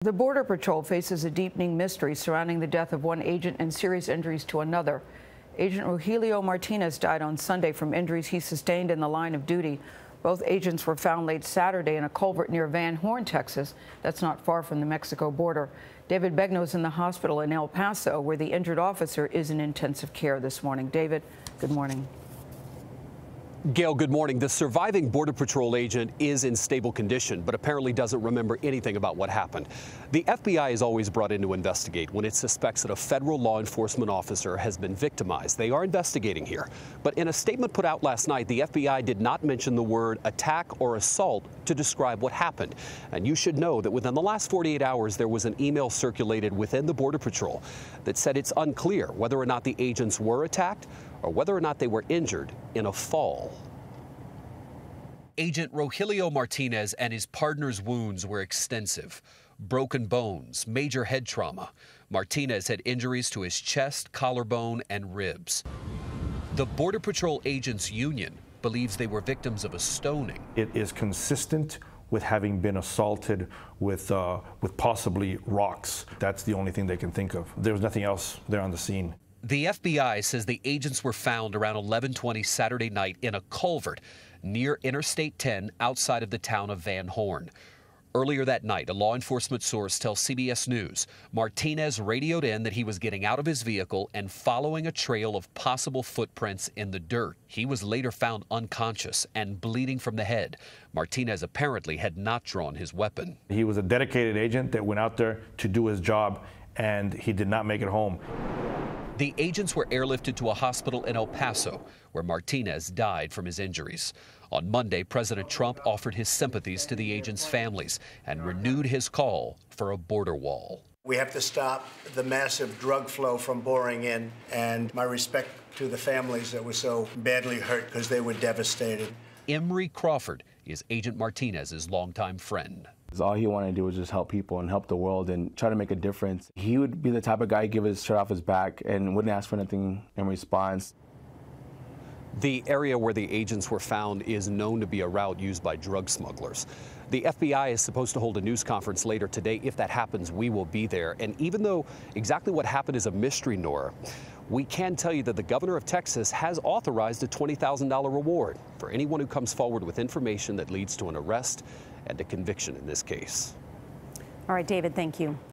The Border Patrol faces a deepening mystery surrounding the death of one agent and serious injuries to another. Agent Rogelio Martinez died on Sunday from injuries he sustained in the line of duty. Both agents were found late Saturday in a culvert near Van Horn, Texas. That's not far from the Mexico border. David Begnaud is in the hospital in El Paso, where the injured officer is in intensive care this morning. David, good morning. Gayle, good morning. The surviving Border Patrol agent is in stable condition, but apparently doesn't remember anything about what happened. The FBI is always brought in to investigate when it suspects that a federal law enforcement officer has been victimized. They are investigating here. But in a statement put out last night, the FBI did not mention the word attack or assault to describe what happened. And you should know that within the last 48 hours, there was an email circulated within the Border Patrol that said it's unclear whether or not the agents were attacked or whether or not they were injured in a fall. Agent Rogelio Martinez and his partner's wounds were extensive. Broken bones, major head trauma. Martinez had injuries to his chest, collarbone, and ribs. The Border Patrol Agents Union believes they were victims of a stoning. It is consistent with having been assaulted with possibly rocks. That's the only thing they can think of. There was nothing else there on the scene. The FBI says the agents were found around 11:20 Saturday night in a culvert near Interstate 10 outside of the town of Van Horn. Earlier that night, a law enforcement source tells CBS News Martinez radioed in that he was getting out of his vehicle and following a trail of possible footprints in the dirt. He was later found unconscious and bleeding from the head. Martinez apparently had not drawn his weapon. He was a dedicated agent that went out there to do his job, and he did not make it home. The agents were airlifted to a hospital in El Paso, where Martinez died from his injuries. On Monday, President Trump offered his sympathies to the agents' families and renewed his call for a border wall. We have to stop the massive drug flow from pouring in, and my respect to the families that were so badly hurt because they were devastated. Emery Crawford is Agent Martinez's longtime friend. All he wanted to do was just help people and help the world and try to make a difference. He would be the type of guy who'd give his shirt off his back and wouldn't ask for anything in response. The area where the agents were found is known to be a route used by drug smugglers. The FBI is supposed to hold a news conference later today. If that happens, we will be there. And even though exactly what happened is a mystery, Norah, we can tell you that the governor of Texas has authorized a $20,000 reward for anyone who comes forward with information that leads to an arrest and a conviction in this case. All right, David, thank you.